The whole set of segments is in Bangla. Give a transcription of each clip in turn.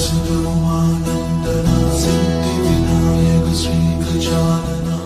सुगमानन्दना सिद्धिविनायक श्रीगजानना।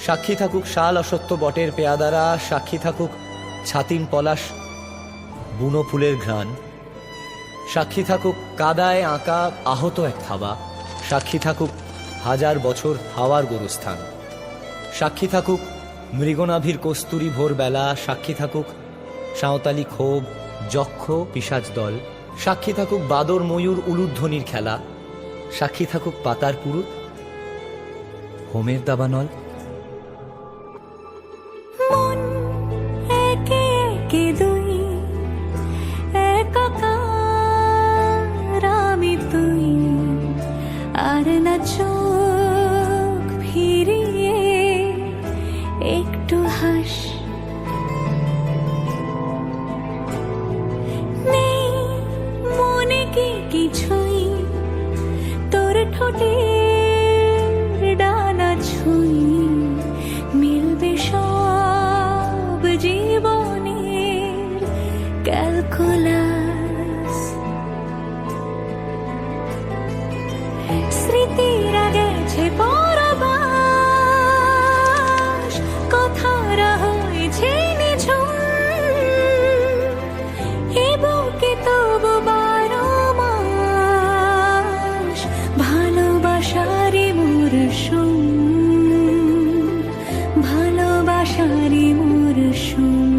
সাক্ষী থাকুক শাল অসত্য বটের পেয়াদারা, সাক্ষী থাকুক ছাতিম পলাশ বুনো ফুলের ঘ্রাণ, সাক্ষী থাকুক কাদায় আঁকা আহত এক থাবা, সাক্ষী থাকুক হাজার বছর হাওয়ার গোরস্থান, সাক্ষী থাকুক মৃগনাভির কস্তুরী ভোরবেলা, সাক্ষী থাকুক সাঁওতালি ক্ষোভ যক্ষ পিশাচ দল, সাক্ষী থাকুক বাদর ময়ূর উলুধ্বনির খেলা, সাক্ষী থাকুক পাতার পুরুত হোমের দাবানল। মন একে একে দুই একাকার আমি তুই, আর না চোখ ফিরিয়ে একটু হাস। নেই মনে কি কিছুই তোর ঠোঁটের ডানা ছুঁই, মিলবে সব জীবনের ক্যালকুলাস। স্মৃতিরা গেছে পরবাস, কথারা হয়েছে নিঝুম, এ বুকে তবু 12 মাস ভালোবাসারই মরশুম, ভালোবাসারই মরশুম।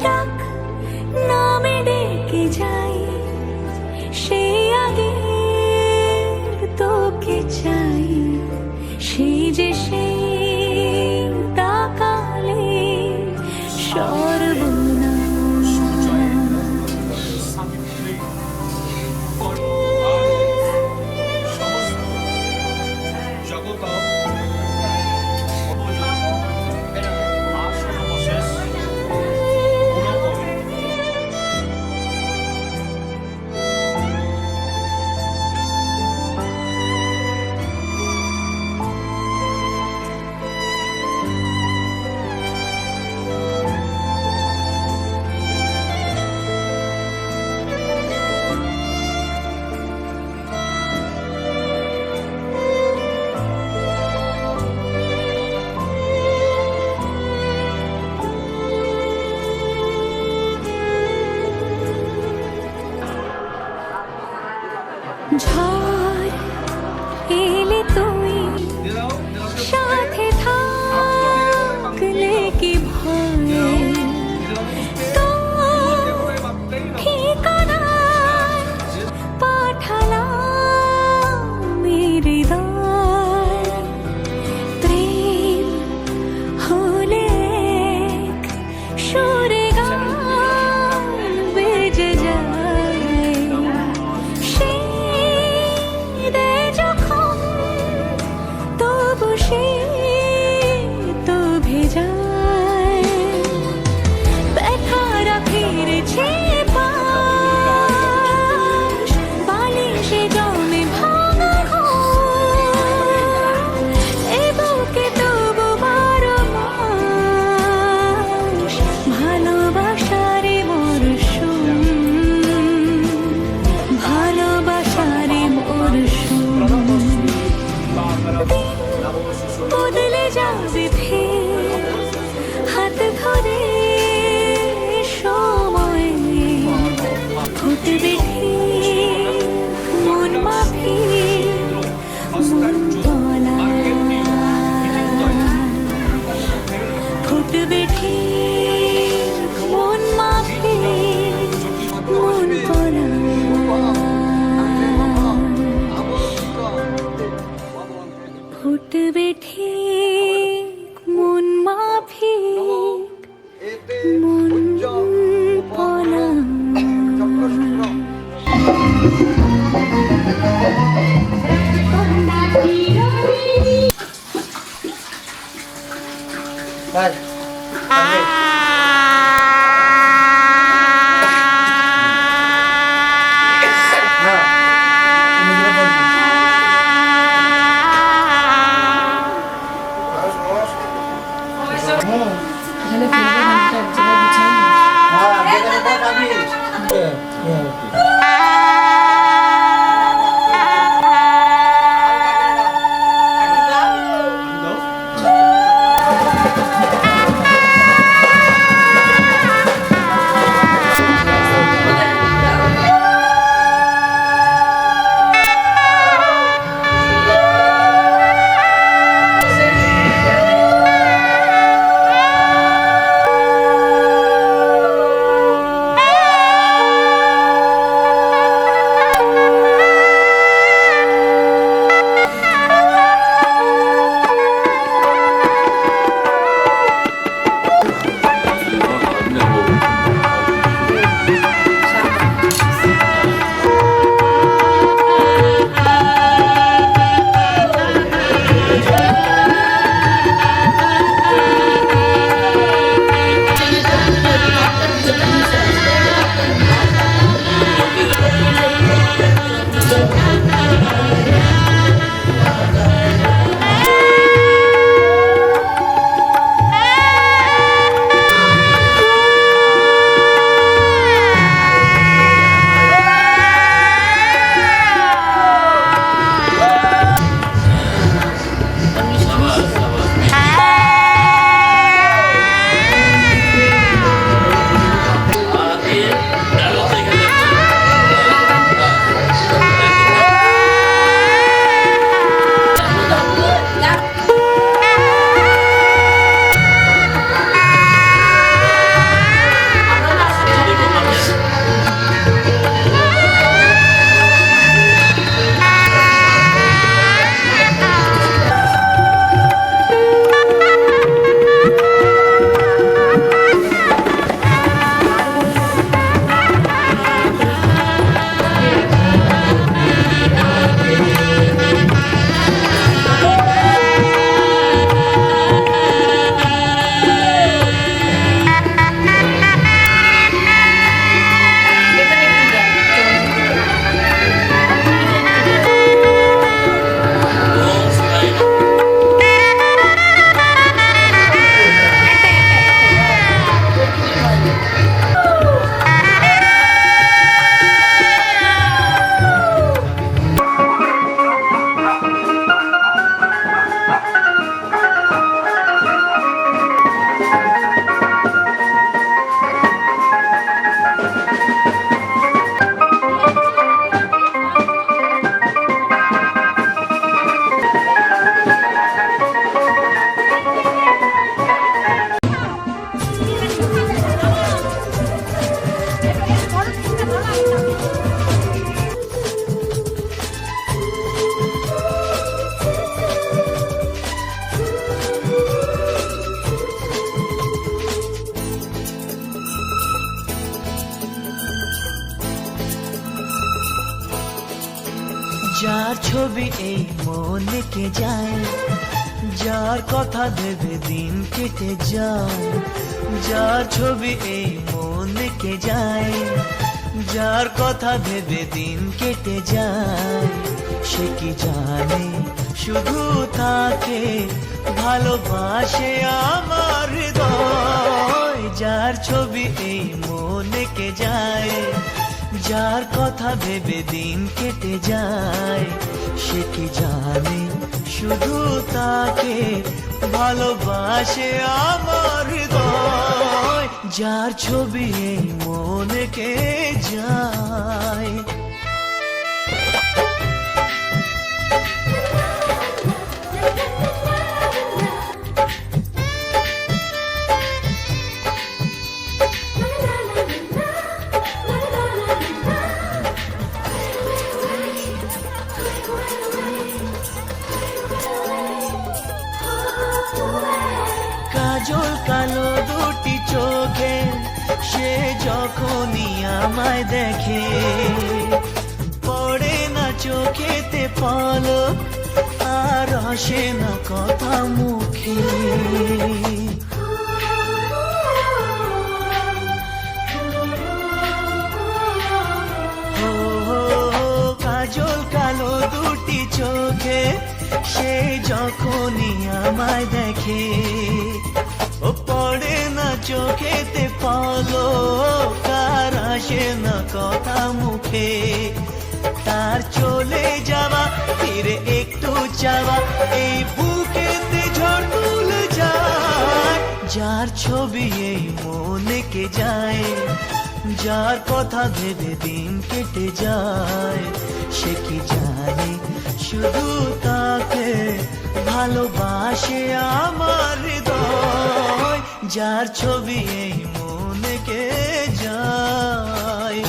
ডাক নামে ডেকে যাই, সে আগে তোকে চাই, সেই যে সেই তাকালে সর্বনাশ। ঝড় এলে তুই সাথে থাকলে কি ভয়, তোর ঠিকানায় পাঠালাম হৃদয়। প্রেম হলে এক সুরে গান বেজে যায়, যখন তবু সে তো ভেজায়। ব্যথারা ফিরেছে পাশ, বালিশে জমে ভাঙা ঘর, এ বুকে তবু 12 মাস ভালোবাসারই মরশুম, ভালোবাসারই মরশুম। বদলে যাবে ফের হাত ধরে সময়, ফুটবে মন মাফি মন তলা। যার ছবি এই মনে কে যায়, যার কথা ভেবে দিন কেটে যায়, যার ছবি এই মনে কে যায়, যার কথা ভেবে দিন কেটে যায়, সে কি জানে শুধু তাকে ভালোবাসে আমার হৃদয়। যার ছবি এই মনে কে যায়, যার কথা ভেবে দিন কেটে যায়, সে কি জানে শুধু তাকে ভালোবাসে আমার হৃদয়। যার ছবি এই মনে কে যায়। কাজল কালো দুটি চোখে সে যখনই আমায় দেখে, আসে না কথা মুখে। ও কাজল কালো দুটি চোখে সে যখনই আমায় দেখে, ও পড়ে না চোখেতে পলক, আর আসে না কথা মুখে। তার চলে যাওয়া ফিরে একটু চাওয়া, এই বুকেতে ঝড় তুলে যায়। যার ছবি এই মনে কে যায়, যার কথা ভেবে দিন কেটে যায়, সে কি জানে শুধু তাকে ভালোবাসে আমার হৃদয়। যার ছবি এই মনে কে যায়।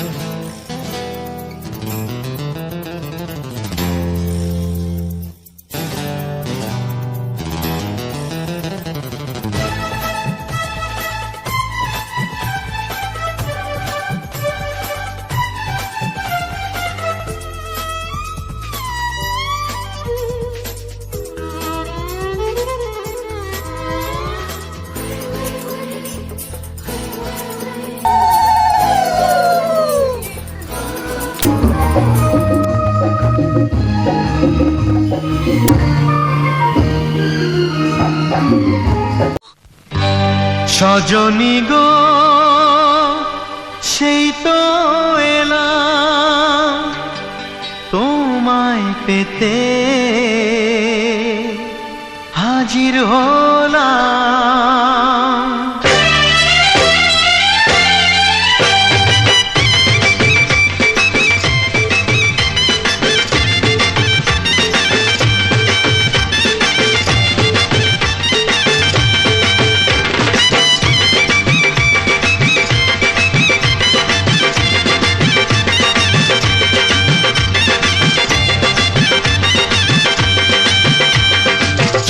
সজনী গো সেই তো এলাম তোমায় পেতে, হাজির হলাম।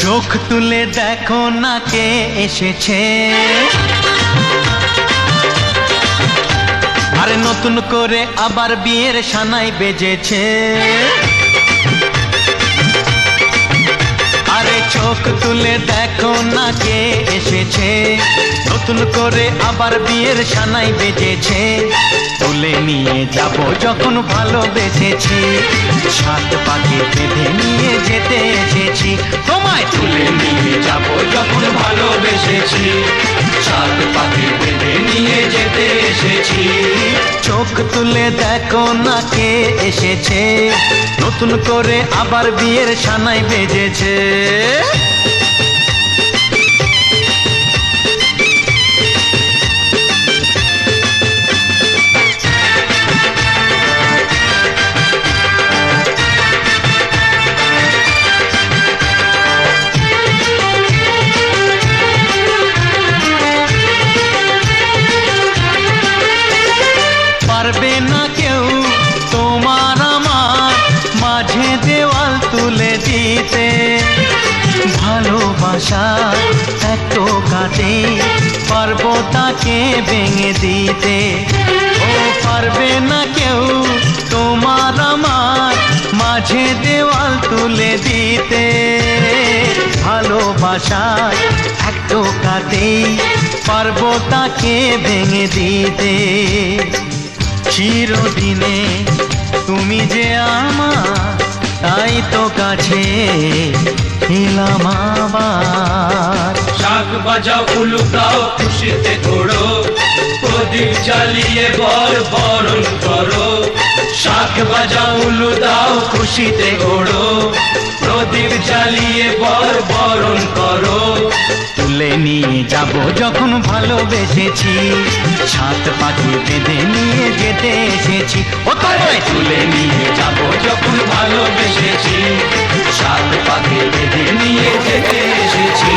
চোখ তুলে দেখো না কে এসেছে, আরে নতুন করে আবার বিয়ের সানাই বেজেছে। আরে চোখ তুলে দেখো না কে এসেছে, নতুন করে আবার বিয়ের সানাই বেজেছে। তুলে নিয়ে যাব যখন ভালোবেসেছি, সাত পাকে বেঁধে নিয়ে যেতে এসেছি। তোমায় তুলে নিয়ে যাব যখন ভালোবেসেছি, সাত পাকে বেঁধে নিয়ে যেতে এসেছি। চোখ তুলে দেখো না কে এসেছে, নতুন করে আবার বিয়ের সানাই বেজেছে। পারবে না কেউ তোমার আমার মাঝে দেওয়াল তুলে দিতে, ভালোবাসা এত কাটে পারবো তাকে ভেঙে দিতে। ও পারবে না কেউ তোমার আমার মাঝে দেওয়াল তুলে দিতে, ভালোবাসা এত কাটে পারবো তাকে ভেঙে দিতে। চিরদিনে তুমি যে আমার, তাই তো কাছে এলাম আবার। শাক বাজাও উলুকাও খুশিতে ঘোড়ো, প্রদীপ জ্বালিয়ে বরণ করো। শাক বাজাও উলু দাও খুশিতে ঘোড়ো, প্রদীপ জ্বালিয়ে বরণ করো। তুলে নিয়ে যাব যখন ভালোবেসেছি, সাত পাখি বেঁধে নিয়ে যেতে এসেছি। ও তোমায় তুলে নিয়ে যাব যখন ভালোবেসেছি, সাত পাখি বেঁধে নিয়ে যেতে এসেছি।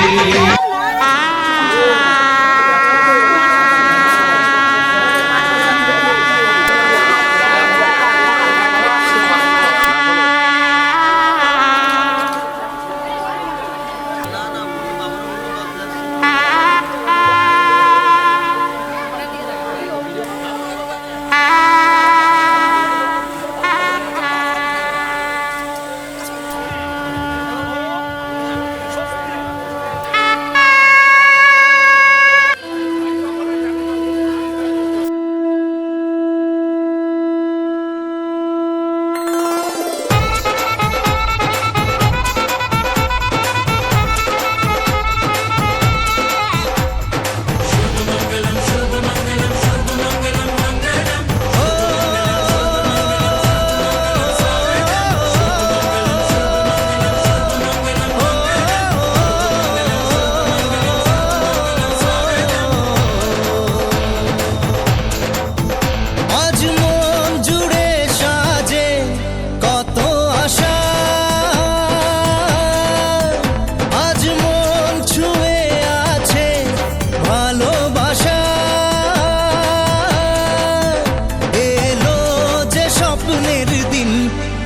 দিন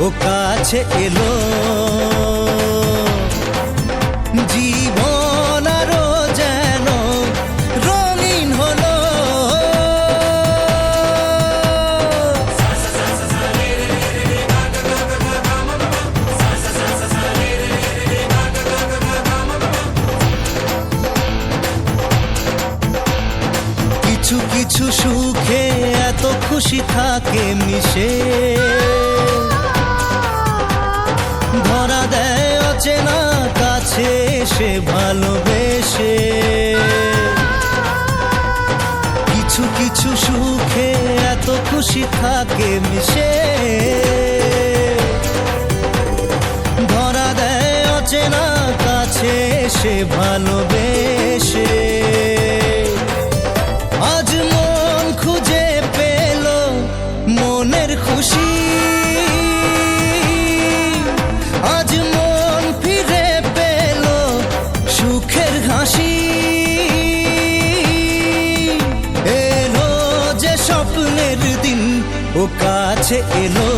ও কাছে এলো, জীবন আরো যেন রঙিন হলো। কিছু কিছু সুখে এত খুশি থাকে মিশে, ধরা দেয় অচেনা কাছে সে ভালোবেসে। কিছু কিছু সুখে এত খুশি থাকে মিশে, ধরা দেয় অচেনা কাছে সে ভালোবেসে। আজ মন খুঁজে পেল মনের খুশি, আজ মন ফিরে পেল সুখের হাসি। এলো যে স্বপ্নের দিন ও কাছে এলো,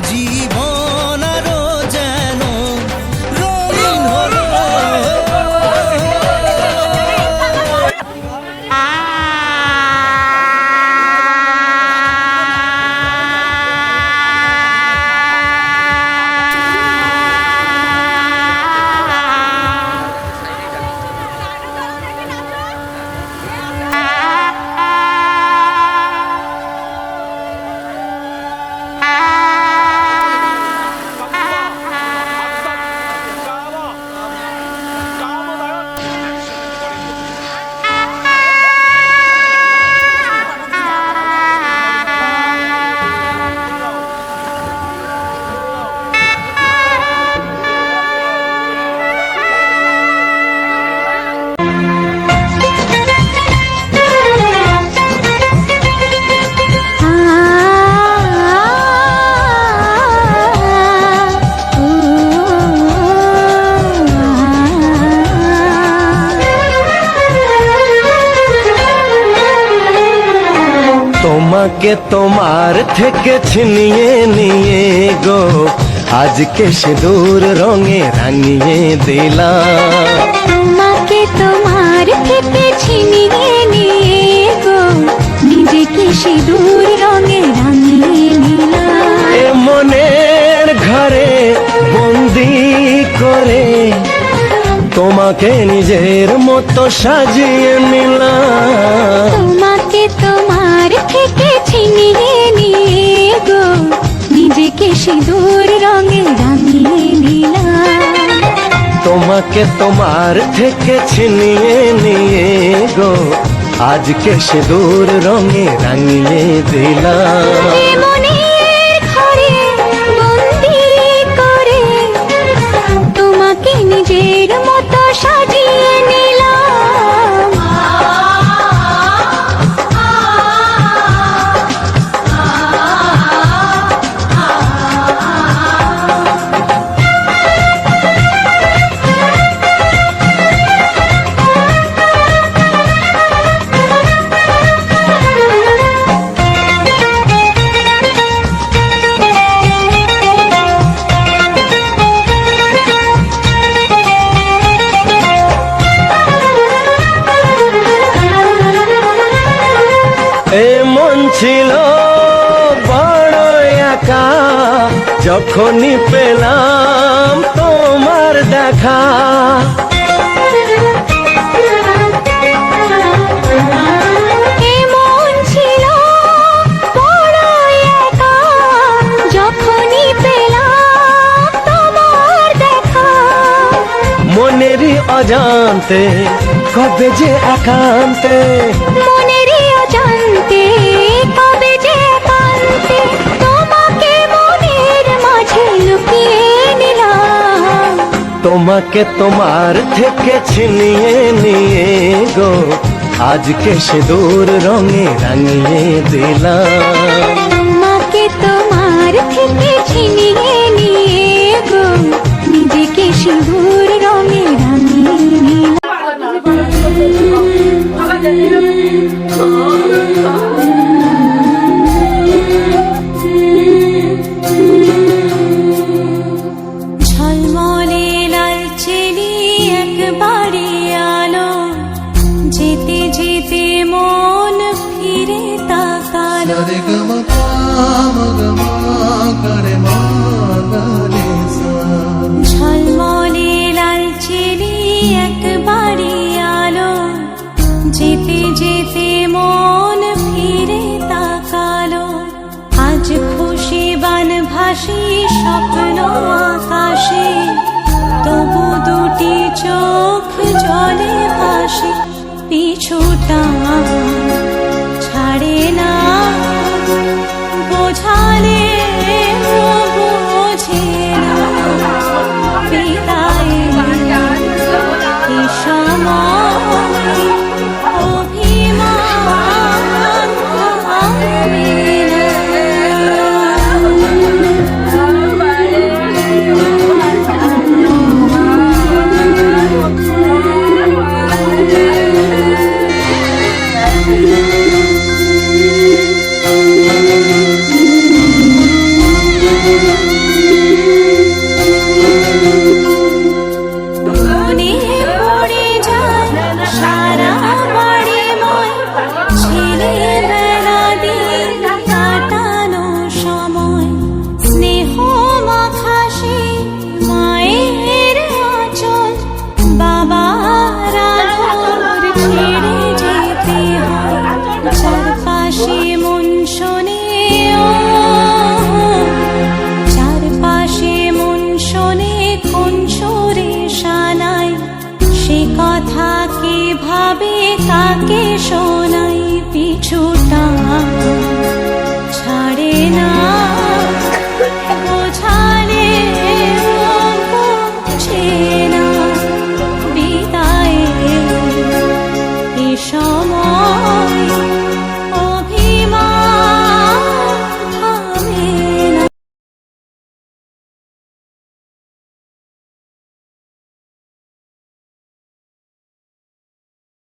জীবন আরো যেন রঙিন হলো। তোমাকে তোমার থেকে ছিনিয়ে নিয়ে গো আজকে সিঁদুর রঙে রাঙিয়ে দিলাম। তোমাকে তোমার থেকে ছিনিয়ে নিয়ে গো নিজেকে সিঁদুর রঙে রাঙিয়ে নিলাম। এ মনের ঘরে বন্দি করে তোমাকে নিজের মতো সাজিয়ে নিলাম। তোমাকে তোমার থেকে ছিনিয়ে নিয়ে গো নিজেকে সিঁদুর রঙে রাঙিয়ে নিলাম। তোমাকে তোমার থেকে ছিনিয়ে নিয়ে গো আজকে সিঁদুর রঙে রাঙিয়ে দিলাম। এ মনের ঘরে বন্দি করে তোমাকে নিজের মতো সাজিয়ে নিলাম। এ মন ছিল বড় একা যখনই পেলাম তোমার দেখা। এ মন ছিল বড় একা যখনই পেলাম তোমার দেখা। মনেরই অজান্তে কবে যে একান্তে, মনেরই অজান্তে কবে যে একান্তে তোমাকে মনের মাঝে লুকিয়ে নিলাম। তোমাকে তোমার থেকে ছিনিয়ে নিয়ে গো আজকে সিঁদুর রঙে রাঙিয়ে দিলাম। তোমাকে তোমার থেকে ছিনিয়ে নিয়ে গো নিজেকে সিঁদুর রঙে রাঙিয়ে নিলাম। করে মা গারে সা ঝলমলে লালচেরি একবারই আলো, যেতে যেতে মন ফিরে তাকালো। আজ খুশি বান ভাসি স্বপ্ন আকাশে, তবু দুটি চোখ জলে ভাসে পিছুটা